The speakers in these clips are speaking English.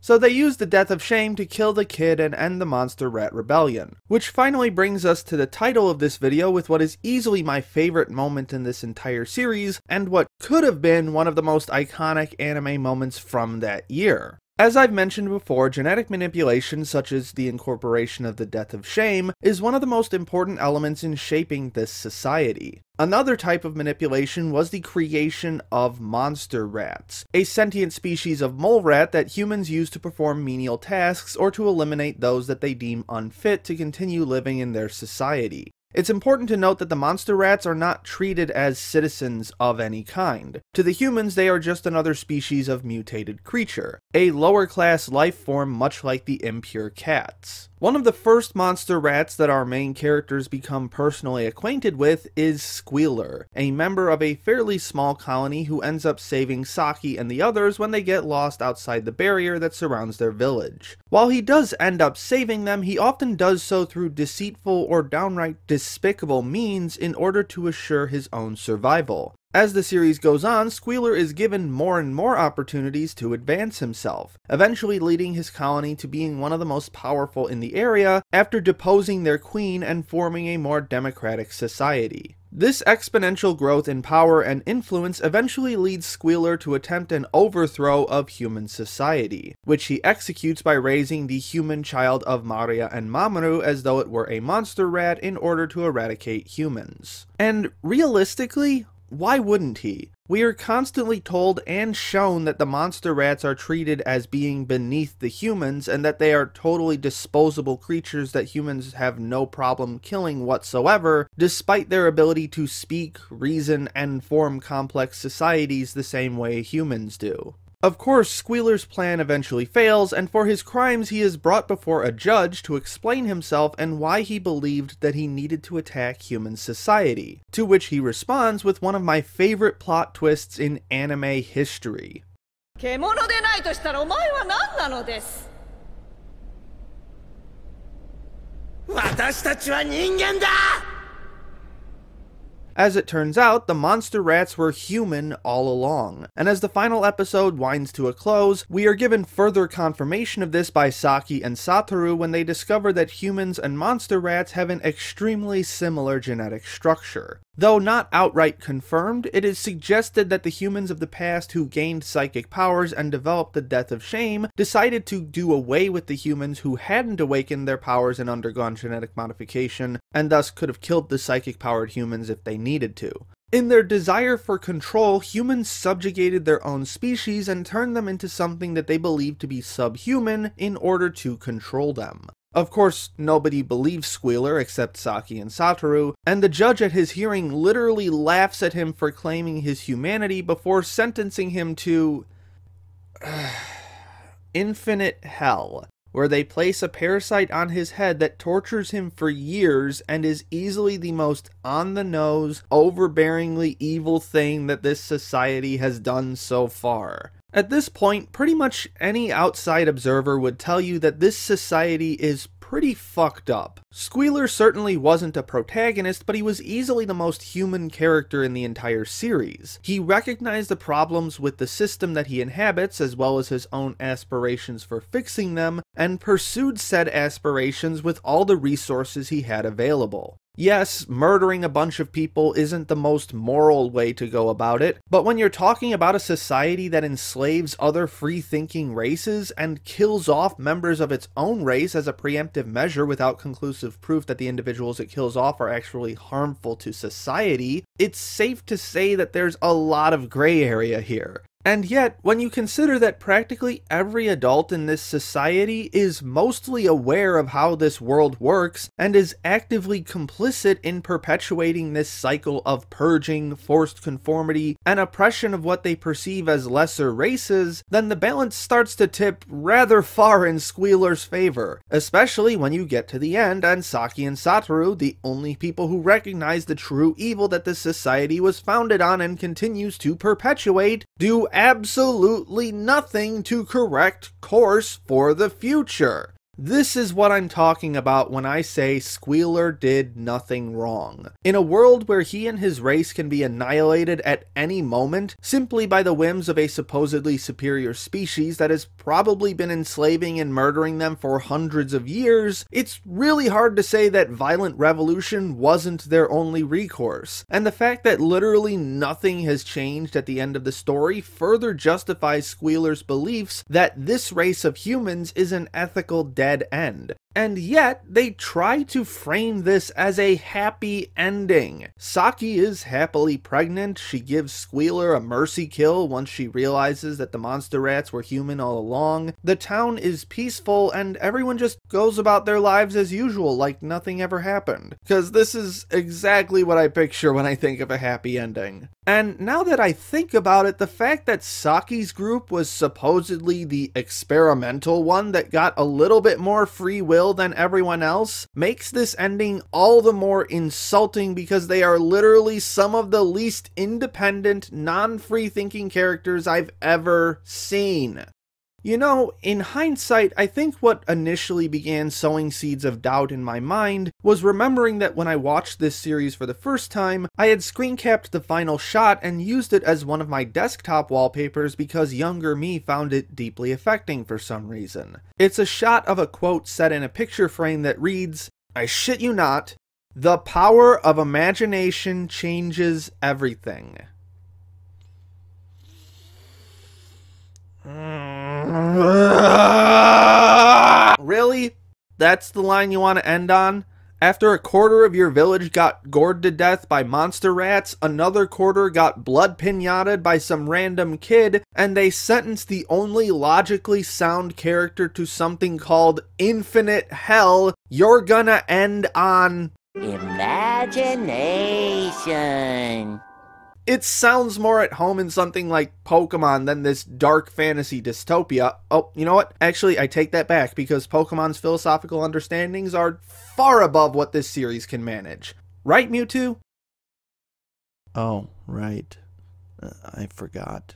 So they use the death of shame to kill the kid and end the monster rat rebellion. Which finally brings us to the title of this video with what is easily my favorite moment in this entire series, and what could have been one of the most iconic anime moments from that year. As I've mentioned before, genetic manipulation, such as the incorporation of the death of shame, is one of the most important elements in shaping this society. Another type of manipulation was the creation of monster rats, a sentient species of mole rat that humans use to perform menial tasks or to eliminate those that they deem unfit to continue living in their society. It's important to note that the monster rats are not treated as citizens of any kind. To the humans, they are just another species of mutated creature, a lower class life form much like the impure cats. One of the first monster rats that our main characters become personally acquainted with is Squealer, a member of a fairly small colony who ends up saving Saki and the others when they get lost outside the barrier that surrounds their village. While he does end up saving them, he often does so through deceitful or downright despicable means in order to assure his own survival. As the series goes on, Squealer is given more and more opportunities to advance himself, eventually leading his colony to being one of the most powerful in the area after deposing their queen and forming a more democratic society. This exponential growth in power and influence eventually leads Squealer to attempt an overthrow of human society, which he executes by raising the human child of Maria and Mamoru as though it were a monster rat in order to eradicate humans. And realistically, why wouldn't he? We are constantly told and shown that the monster rats are treated as being beneath the humans and that they are totally disposable creatures that humans have no problem killing whatsoever, despite their ability to speak, reason, and form complex societies the same way humans do. Of course, Squealer's plan eventually fails, and for his crimes he is brought before a judge to explain himself and why he believed that he needed to attack human society, to which he responds with one of my favorite plot twists in anime history. 獣でないとしたらお前は何なのです。私たちは人間だ! As it turns out, the monster rats were human all along, and as the final episode winds to a close, we are given further confirmation of this by Saki and Satoru when they discover that humans and monster rats have an extremely similar genetic structure. Though not outright confirmed, it is suggested that the humans of the past who gained psychic powers and developed the death of shame decided to do away with the humans who hadn't awakened their powers and undergone genetic modification, and thus could have killed the psychic-powered humans if they needed to. In their desire for control, humans subjugated their own species and turned them into something that they believed to be subhuman in order to control them. Of course, nobody believes Squealer except Saki and Satoru, and the judge at his hearing literally laughs at him for claiming his humanity before sentencing him to infinite hell, where they place a parasite on his head that tortures him for years and is easily the most on-the-nose, overbearingly evil thing that this society has done so far. At this point, pretty much any outside observer would tell you that this society is pretty fucked up. Squealer certainly wasn't a protagonist, but he was easily the most human character in the entire series. He recognized the problems with the system that he inhabits, as well as his own aspirations for fixing them, and pursued said aspirations with all the resources he had available. Yes, murdering a bunch of people isn't the most moral way to go about it, but when you're talking about a society that enslaves other free-thinking races and kills off members of its own race as a preemptive measure without conclusive proof that the individuals it kills off are actually harmful to society, it's safe to say that there's a lot of gray area here. And yet, when you consider that practically every adult in this society is mostly aware of how this world works and is actively complicit in perpetuating this cycle of purging, forced conformity, and oppression of what they perceive as lesser races, then the balance starts to tip rather far in Squealer's favor, especially when you get to the end and Saki and Satoru, the only people who recognize the true evil that this society was founded on and continues to perpetuate, do absolutely nothing to correct course for the future. This is what I'm talking about when I say Squealer did nothing wrong. In a world where he and his race can be annihilated at any moment simply by the whims of a supposedly superior species that has probably been enslaving and murdering them for hundreds of years, it's really hard to say that violent revolution wasn't their only recourse. And the fact that literally nothing has changed at the end of the story further justifies Squealer's beliefs that this race of humans is an ethical dead end. And yet, they try to frame this as a happy ending. Saki is happily pregnant, she gives Squealer a mercy kill once she realizes that the monster rats were human all along, the town is peaceful, and everyone just goes about their lives as usual like nothing ever happened. Because this is exactly what I picture when I think of a happy ending. And now that I think about it, the fact that Saki's group was supposedly the experimental one that got a little bit more free will than everyone else makes this ending all the more insulting because they are literally some of the least independent, non-free thinking characters I've ever seen. You know, in hindsight, I think what initially began sowing seeds of doubt in my mind was remembering that when I watched this series for the first time, I had screen capped the final shot and used it as one of my desktop wallpapers because younger me found it deeply affecting for some reason. It's a shot of a quote set in a picture frame that reads, "I shit you not, the power of imagination changes everything." Really? That's the line you want to end on? After a quarter of your village got gored to death by monster rats, another quarter got blood pinataed by some random kid, and they sentenced the only logically sound character to something called infinite hell, you're gonna end on imagination. It sounds more at home in something like Pokemon than this dark fantasy dystopia. Oh, you know what? Actually, I take that back because Pokemon's philosophical understandings are far above what this series can manage. Right, Mewtwo? Oh, right. I forgot.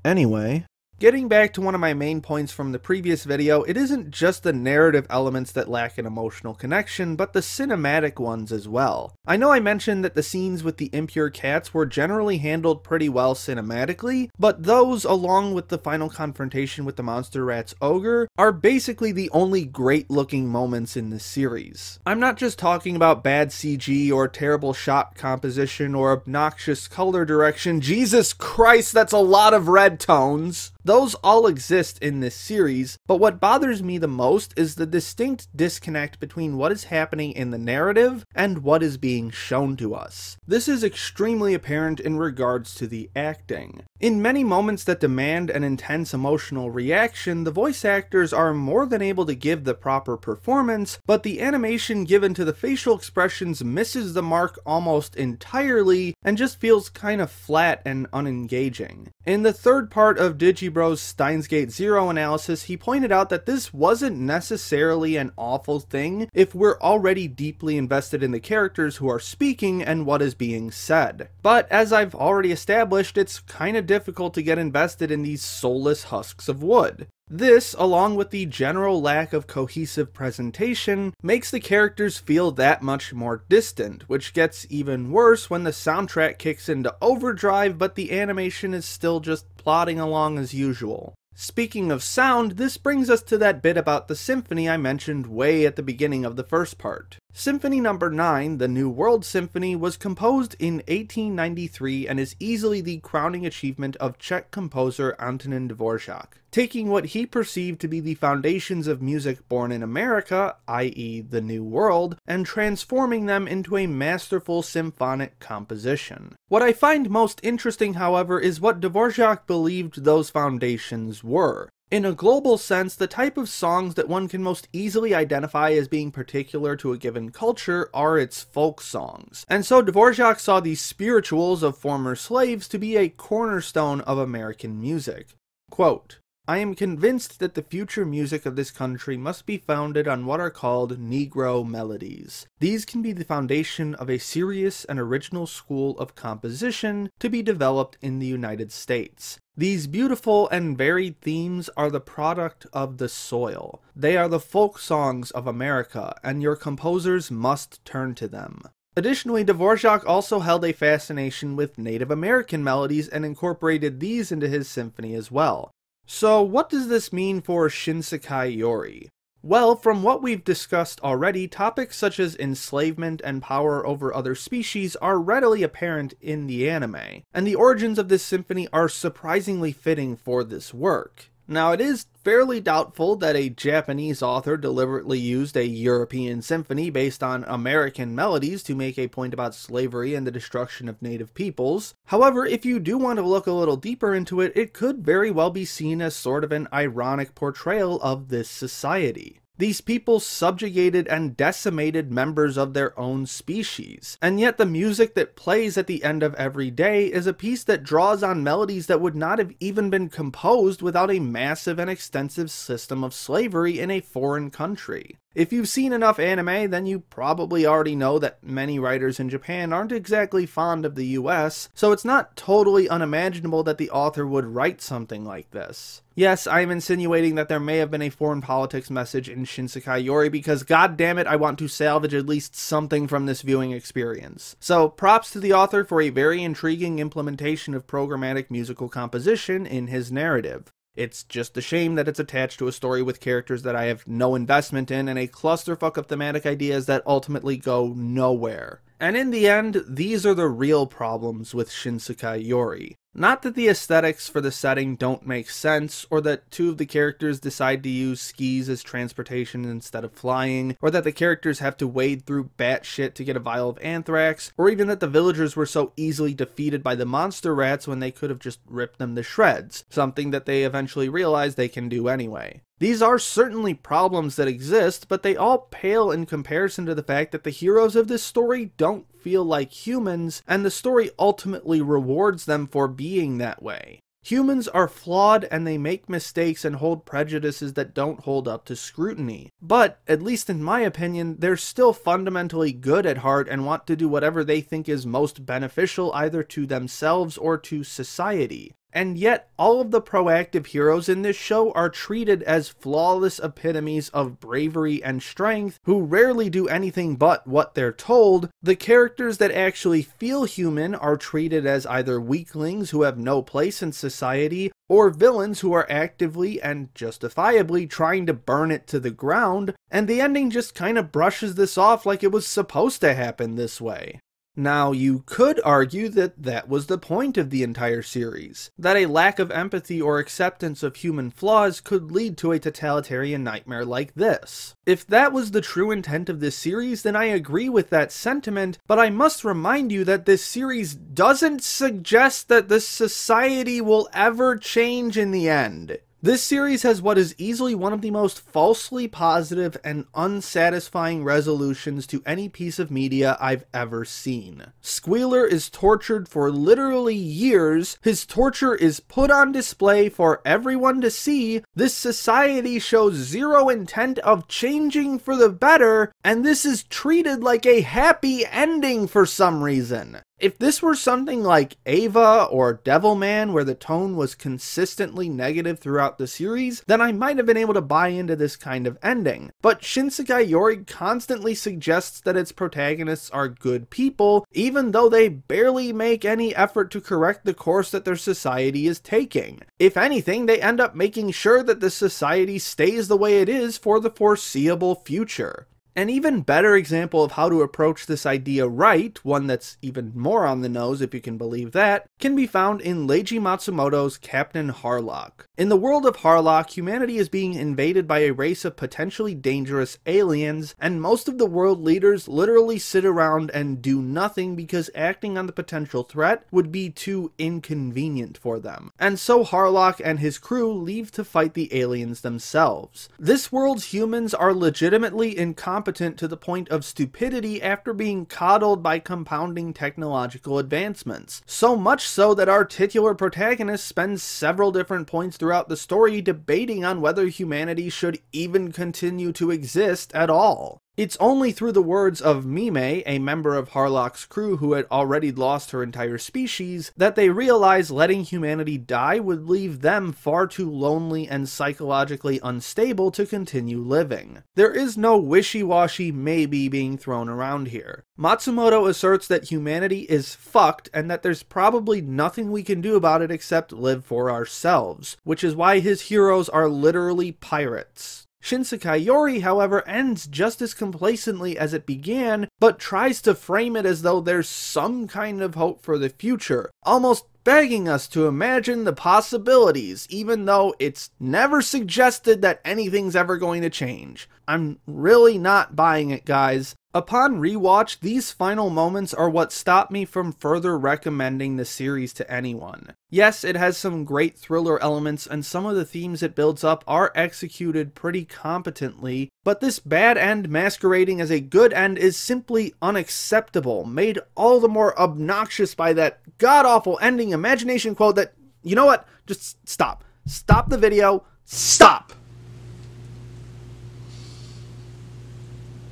Anyway, getting back to one of my main points from the previous video, it isn't just the narrative elements that lack an emotional connection, but the cinematic ones as well. I know I mentioned that the scenes with the impure cats were generally handled pretty well cinematically, but those, along with the final confrontation with the monster rat's ogre, are basically the only great looking moments in this series. I'm not just talking about bad CG or terrible shot composition or obnoxious color direction. Jesus Christ, that's a lot of red tones! Those all exist in this series, but what bothers me the most is the distinct disconnect between what is happening in the narrative and what is being shown to us. This is extremely apparent in regards to the acting. In many moments that demand an intense emotional reaction, the voice actors are more than able to give the proper performance, but the animation given to the facial expressions misses the mark almost entirely and just feels kind of flat and unengaging. In the third part of Digibro's Steins Gate Zero analysis, he pointed out that this wasn't necessarily an awful thing if we're already deeply invested in the characters who are speaking and what is being said. But as I've already established, it's kind of difficult to get invested in these soulless husks of wood. This, along with the general lack of cohesive presentation, makes the characters feel that much more distant, which gets even worse when the soundtrack kicks into overdrive but the animation is still just plodding along as usual. Speaking of sound, this brings us to that bit about the symphony I mentioned way at the beginning of the first part. Symphony number 9, the New World Symphony, was composed in 1893 and is easily the crowning achievement of Czech composer Antonín Dvořák. Taking what he perceived to be the foundations of music born in America, i.e. the New World, and transforming them into a masterful symphonic composition. What I find most interesting, however, is what Dvořák believed those foundations were. In a global sense, the type of songs that one can most easily identify as being particular to a given culture are its folk songs. And so Dvořák saw the spirituals of former slaves to be a cornerstone of American music. Quote, I am convinced that the future music of this country must be founded on what are called Negro melodies. These can be the foundation of a serious and original school of composition to be developed in the United States. These beautiful and varied themes are the product of the soil. They are the folk songs of America, and your composers must turn to them. Additionally, Dvorak also held a fascination with Native American melodies and incorporated these into his symphony as well. So what does this mean for Shinsekai Yori? Well, from what we've discussed already, topics such as enslavement and power over other species are readily apparent in the anime, and the origins of this symphony are surprisingly fitting for this work. Now, it is fairly doubtful that a Japanese author deliberately used a European symphony based on American melodies to make a point about slavery and the destruction of native peoples. However, if you do want to look a little deeper into it, it could very well be seen as sort of an ironic portrayal of this society. These people subjugated and decimated members of their own species, and yet the music that plays at the end of every day is a piece that draws on melodies that would not have even been composed without a massive and extensive system of slavery in a foreign country. If you've seen enough anime, then you probably already know that many writers in Japan aren't exactly fond of the US, so it's not totally unimaginable that the author would write something like this. Yes, I'm insinuating that there may have been a foreign politics message in Shinsekai Yori because goddammit, I want to salvage at least something from this viewing experience. So props to the author for a very intriguing implementation of programmatic musical composition in his narrative. It's just a shame that it's attached to a story with characters that I have no investment in and a clusterfuck of thematic ideas that ultimately go nowhere. And in the end, these are the real problems with Shinsekai Yori. Not that the aesthetics for the setting don't make sense, or that two of the characters decide to use skis as transportation instead of flying, or that the characters have to wade through batshit to get a vial of anthrax, or even that the villagers were so easily defeated by the monster rats when they could have just ripped them to shreds, something that they eventually realize they can do anyway. These are certainly problems that exist, but they all pale in comparison to the fact that the heroes of this story don't feel like humans, and the story ultimately rewards them for being that way. Humans are flawed and they make mistakes and hold prejudices that don't hold up to scrutiny. But, at least in my opinion, they're still fundamentally good at heart and want to do whatever they think is most beneficial either to themselves or to society. And yet, all of the proactive heroes in this show are treated as flawless epitomes of bravery and strength, who rarely do anything but what they're told. The characters that actually feel human are treated as either weaklings who have no place in society, or villains who are actively and justifiably trying to burn it to the ground, and the ending just kind of brushes this off like it was supposed to happen this way. Now, you could argue that that was the point of the entire series, that a lack of empathy or acceptance of human flaws could lead to a totalitarian nightmare like this. If that was the true intent of this series, then I agree with that sentiment, but I must remind you that this series doesn't suggest that this society will ever change in the end. This series has what is easily one of the most falsely positive and unsatisfying resolutions to any piece of media I've ever seen. Squealer is tortured for literally years, his torture is put on display for everyone to see, this society shows zero intent of changing for the better, and this is treated like a happy ending for some reason. If this were something like Ava or Devilman, where the tone was consistently negative throughout the series, then I might have been able to buy into this kind of ending. But Shinsekai Yori constantly suggests that its protagonists are good people, even though they barely make any effort to correct the course that their society is taking. If anything, they end up making sure that the society stays the way it is for the foreseeable future. An even better example of how to approach this idea right, one that's even more on the nose if you can believe that, can be found in Leiji Matsumoto's Captain Harlock. In the world of Harlock, humanity is being invaded by a race of potentially dangerous aliens, and most of the world leaders literally sit around and do nothing because acting on the potential threat would be too inconvenient for them. And so Harlock and his crew leave to fight the aliens themselves. This world's humans are legitimately incompetent to the point of stupidity after being coddled by compounding technological advancements. So much so that our titular protagonist spends several different points throughout throughout the story debating on whether humanity should even continue to exist at all. It's only through the words of Mime, a member of Harlock's crew who had already lost her entire species, that they realize letting humanity die would leave them far too lonely and psychologically unstable to continue living. There is no wishy-washy maybe being thrown around here. Matsumoto asserts that humanity is fucked and that there's probably nothing we can do about it except live for ourselves, which is why his heroes are literally pirates. Shinsekai Yori, however, ends just as complacently as it began, but tries to frame it as though there's some kind of hope for the future, almost begging us to imagine the possibilities, even though it's never suggested that anything's ever going to change. I'm really not buying it, guys. Upon rewatch, these final moments are what stopped me from further recommending the series to anyone. Yes, it has some great thriller elements, and some of the themes it builds up are executed pretty competently, but this bad end masquerading as a good end is simply unacceptable, made all the more obnoxious by that god-awful ending imagination quote that, you know what, just stop. Stop the video. Stop!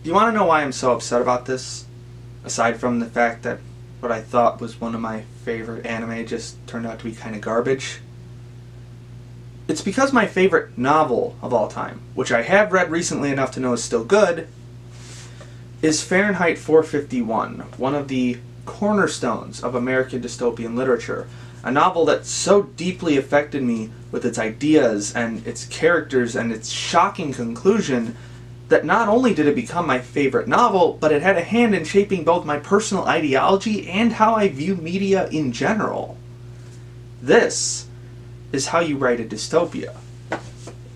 Do you want to know why I'm so upset about this? Aside from the fact that what I thought was one of my favorite anime just turned out to be kind of garbage. It's because my favorite novel of all time, which I have read recently enough to know is still good, is Fahrenheit 451, one of the cornerstones of American dystopian literature. A novel that so deeply affected me with its ideas and its characters and its shocking conclusion that not only did it become my favorite novel, but it had a hand in shaping both my personal ideology and how I view media in general. This is how you write a dystopia.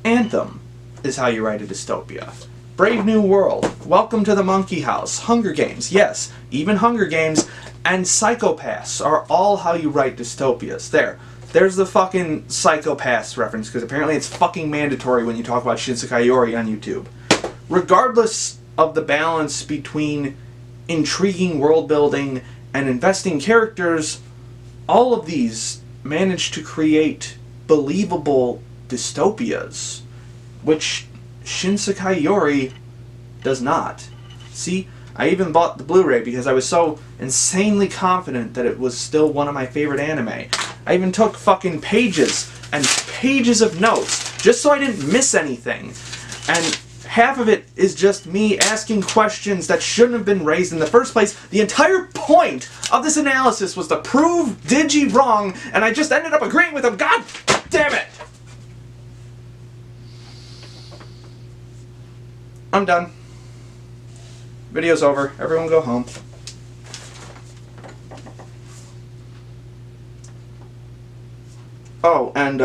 Anthem is how you write a dystopia. Brave New World, Welcome to the Monkey House, Hunger Games, yes, even Hunger Games, and Psychopaths are all how you write dystopias. There's the fucking Psychopaths reference, because apparently it's fucking mandatory when you talk about Shinsekai Yori on YouTube. Regardless of the balance between intriguing world building and investing characters, all of these manage to create believable dystopias, which Shinsekai Yori does not. See, I even bought the Blu-ray because I was so insanely confident that it was still one of my favorite anime. I even took fucking pages and pages of notes just so I didn't miss anything. And half of it is just me asking questions that shouldn't have been raised in the first place. The entire point of this analysis was to prove Digi wrong, and I just ended up agreeing with him. God damn it! I'm done. Video's over. Everyone go home. Oh, and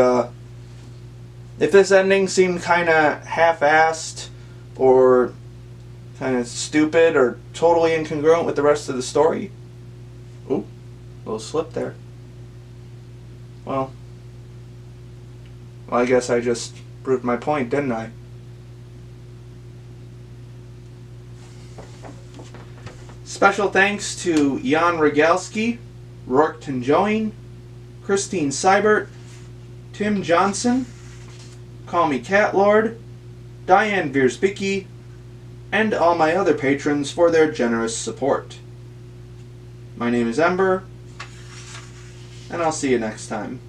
if this ending seemed kinda half-assed, or kind of stupid, or totally incongruent with the rest of the story. Ooh, little slip there. Well, I guess I just proved my point, didn't I? Special thanks to Jan Rogalski, Rourke Tenjoin, Christine Seibert, Tim Johnson, Call Me Catlord, Diane Viersbicki, and all my other patrons for their generous support. My name is Ember, and I'll see you next time.